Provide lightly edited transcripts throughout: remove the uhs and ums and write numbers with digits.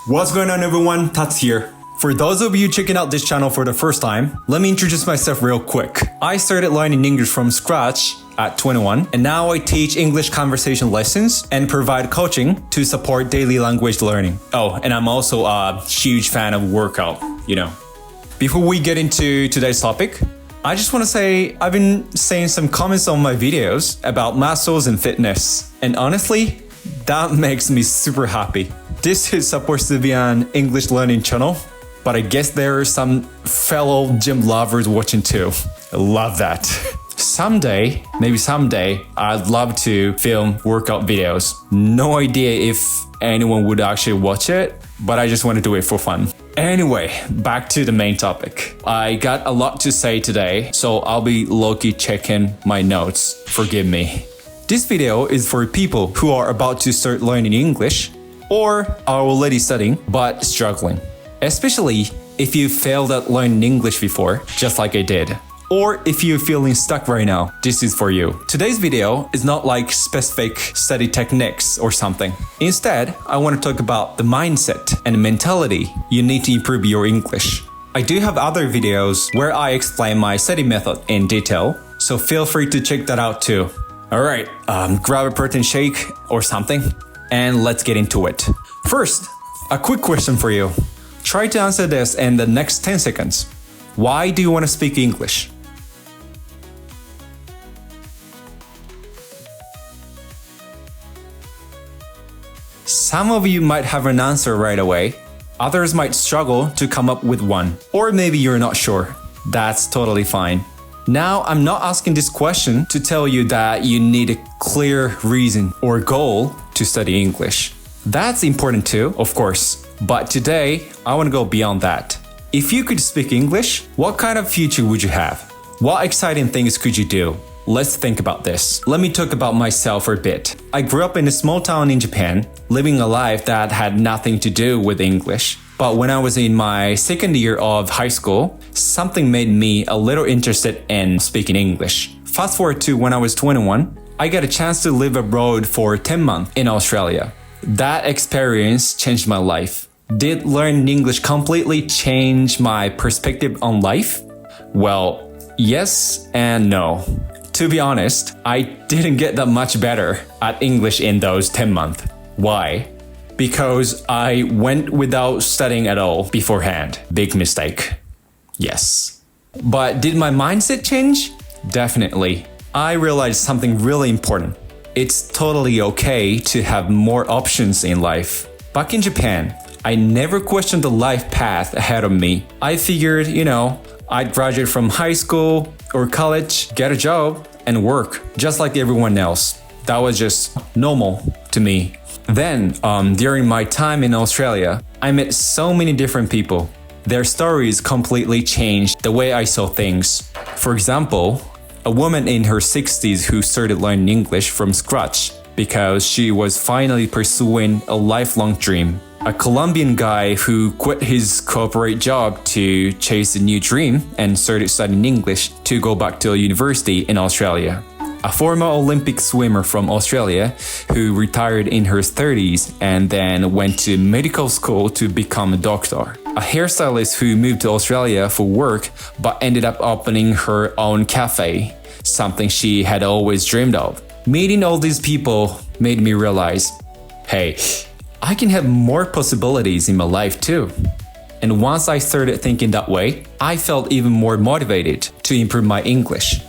What's going on everyone, Tats here. For those of you checking out this channel for the first time, let me introduce myself real quick. I started learning English from scratch at 21, and now I teach English conversation lessons and provide coaching to support daily language learning. Oh, and I'm also a huge fan of workout, Before we get into today's topic, I just want to say I've been seeing some comments on my videos about muscles and fitness, and honestly, that makes me super happy. This is supposed to be an English learning channel, but I guess there are some fellow gym lovers watching too. I love that. Maybe someday, I'd love to film workout videos. No idea if anyone would actually watch it, but I just want to do it for fun. Anyway, back to the main topic. I got a lot to say today, so I'll be low-key checking my notes. Forgive me. This video is for people who are about to start learning English or are already studying but struggling. Especially if you failed at learning English before, just like I did. Or if you're feeling stuck right now, this is for you. Today's video is not like specific study techniques or something. Instead, I want to talk about the mindset and mentality you need to improve your English. I do have other videos where I explain my study method in detail, so feel free to check that out too. Alright, grab a protein shake or something, and let's get into it. First, a quick question for you. Try to answer this in the next 10 seconds. Why do you want to speak English? Some of you might have an answer right away. Others might struggle to come up with one. Or maybe you're not sure. That's totally fine. Now, I'm not asking this question to tell you that you need a clear reason or goal to study English. That's important too, of course. But today, I want to go beyond that. If you could speak English, what kind of future would you have? What exciting things could you do? Let's think about this. Let me talk about myself for a bit. I grew up in a small town in Japan, living a life that had nothing to do with English. But when I was in my second year of high school, something made me a little interested in speaking English. Fast forward to when I was 21, I got a chance to live abroad for 10 months in Australia. That experience changed my life. Did learning English completely change my perspective on life? Well, yes and no. To be honest, I didn't get that much better at English in those 10 months. Why? Because I went without studying at all beforehand. Big mistake. Yes. But did my mindset change? Definitely. I realized something really important. It's totally okay to have more options in life. Back in Japan, I never questioned the life path ahead of me. I figured, I'd graduate from high school or college, get a job, and work, just like everyone else. That was just normal to me. Then, during my time in Australia, I met so many different people. Their stories completely changed the way I saw things. For example, a woman in her 60s who started learning English from scratch because she was finally pursuing a lifelong dream. A Colombian guy who quit his corporate job to chase a new dream and started studying English to go back to a university in Australia. A former Olympic swimmer from Australia who retired in her 30s and then went to medical school to become a doctor. A hairstylist who moved to Australia for work but ended up opening her own cafe, something she had always dreamed of. Meeting all these people made me realize, hey, I can have more possibilities in my life too. And once I started thinking that way, I felt even more motivated to improve my English.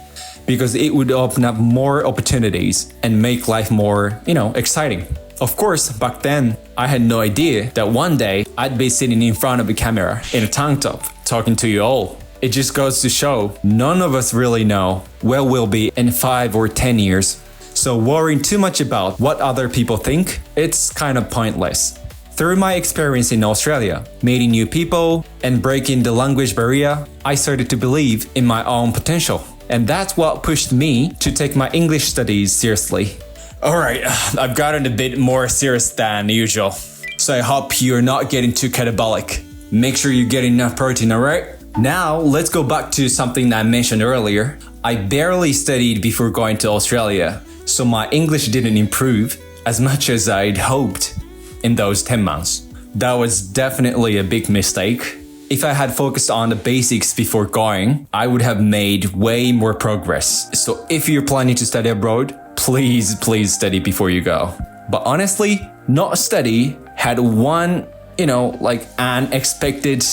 Because it would open up more opportunities and make life more, exciting. Of course, back then, I had no idea that one day I'd be sitting in front of a camera in a tank top, talking to you all. It just goes to show none of us really know where we'll be in 5 or 10 years. So worrying too much about what other people think, it's kind of pointless. Through my experience in Australia, meeting new people, and breaking the language barrier, I started to believe in my own potential. And that's what pushed me to take my English studies seriously. Alright, I've gotten a bit more serious than usual. So I hope you're not getting too catabolic. Make sure you get enough protein, alright? Now, let's go back to something that I mentioned earlier. I barely studied before going to Australia, so my English didn't improve as much as I'd hoped in those 10 months. That was definitely a big mistake. If I had focused on the basics before going, I would have made way more progress. So if you're planning to study abroad, please study before you go. But honestly, not study had one, unexpected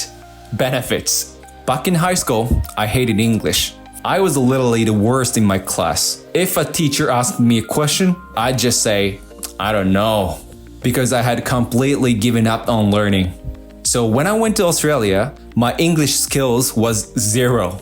benefits. Back in high school, I hated English. I was literally the worst in my class. If a teacher asked me a question, I'd just say, I don't know, because I had completely given up on learning. So when I went to Australia, my English skills was zero.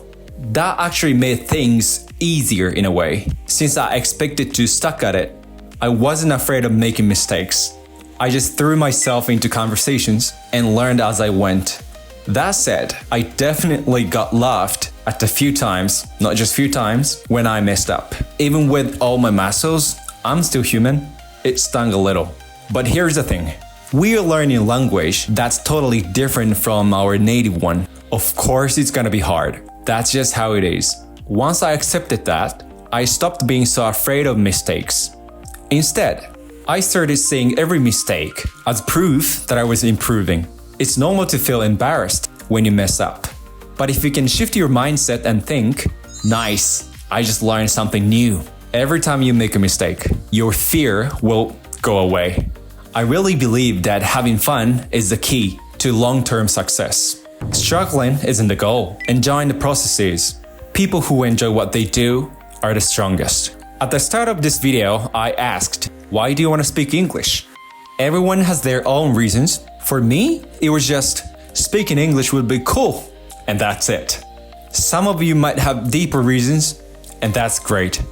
That actually made things easier in a way. Since I expected to stuck at it, I wasn't afraid of making mistakes. I just threw myself into conversations and learned as I went. That said, I definitely got laughed at a few times, not just few times, when I messed up. Even with all my muscles, I'm still human. It stung a little. But here's the thing. We are learning a language that's totally different from our native one. Of course, it's gonna be hard. That's just how it is. Once I accepted that, I stopped being so afraid of mistakes. Instead, I started seeing every mistake as proof that I was improving. It's normal to feel embarrassed when you mess up. But if you can shift your mindset and think, nice, I just learned something new. Every time you make a mistake, your fear will go away. I really believe that having fun is the key to long-term success. Struggling isn't the goal. Enjoying the process is. People who enjoy what they do are the strongest. At the start of this video, I asked, why do you want to speak English? Everyone has their own reasons. For me, it was just, speaking English would be cool. And that's it. Some of you might have deeper reasons, and that's great.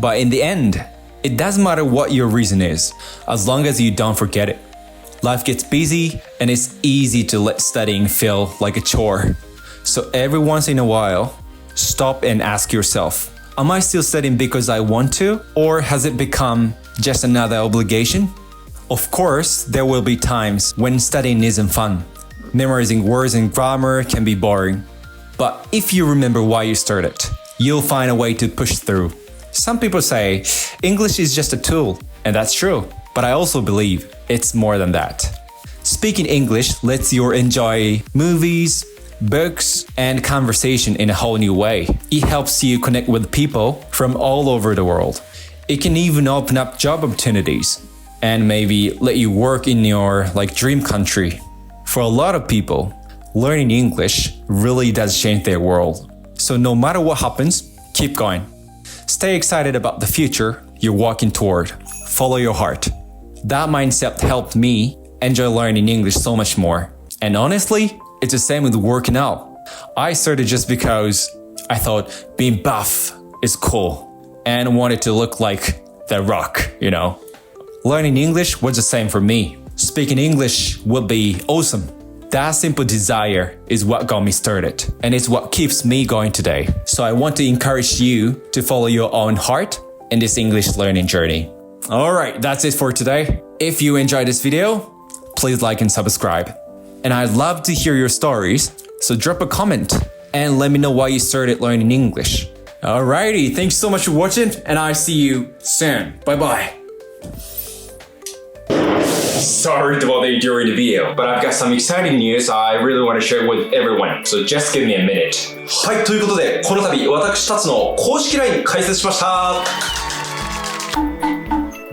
But in the end, it doesn't matter what your reason is, as long as you don't forget it. Life gets busy, and it's easy to let studying feel like a chore. So every once in a while, stop and ask yourself, am I still studying because I want to, or has it become just another obligation? Of course, there will be times when studying isn't fun. Memorizing words and grammar can be boring. But if you remember why you started, you'll find a way to push through. Some people say, English is just a tool, and that's true. But I also believe it's more than that. Speaking English lets you enjoy movies, books, and conversation in a whole new way. It helps you connect with people from all over the world. It can even open up job opportunities and maybe let you work in your dream country. For a lot of people, learning English really does change their world. So no matter what happens, keep going. Stay excited about the future you're walking toward. Follow your heart. That mindset helped me enjoy learning English so much more. And honestly, it's the same with working out. I started just because I thought being buff is cool and wanted to look like The Rock, Learning English was the same for me. Speaking English would be awesome. That simple desire is what got me started, and it's what keeps me going today. So I want to encourage you to follow your own heart in this English learning journey. Alright, that's it for today. If you enjoyed this video, please like and subscribe. And I'd love to hear your stories, so drop a comment and let me know why you started learning English. Alrighty, thanks so much for watching, and I see you soon. Bye bye. Sorry to bother you during the video, but I've got some exciting news I really want to share with everyone, so just give me a minute. はい、ということで、この度私たちの公式 LINE 開設しました。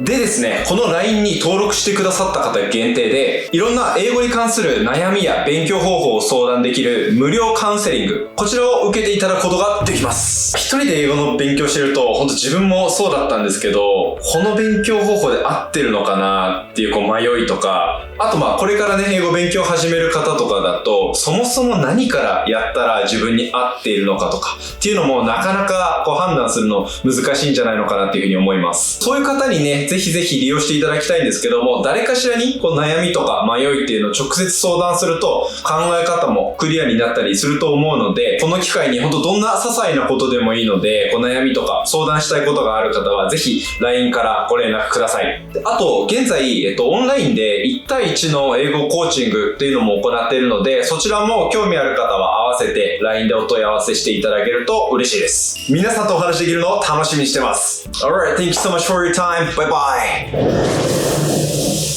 でですね、この LINE に登録してくださった方限定で、いろんな英語に関する悩みや勉強方法を相談できる無料カウンセリング、こちらを受けていただくことができます。一人で英語の勉強してると、本当自分もそうだったんですけど、この勉強方法で合ってるのかなっていう迷いとか、あとこれからね、英語勉強始める方とかだと、そもそも何からやったら自分に合っているのかとかっていうのもなかなか判断するの難しいんじゃないのかなっていうふうに思います。そういう方にね、ぜひぜひ利用していただきたいんですけども、誰かしらに悩みとか迷いっていうのを直接相談すると考え方もクリアになったりすると思うので、この機会にどんな些細なことでもいいので、悩みとか相談したいことがある方はぜひ LINE からご連絡ください。あと、現在、オンラインで1対1の英語コーチングっていうのも行っているので、そちらも興味ある方は合わせて LINE でお問い合わせしていただけると嬉しいです。皆さんとお話できるのを楽しみにしてます。Alright, thank you so much for your time. Bye bye.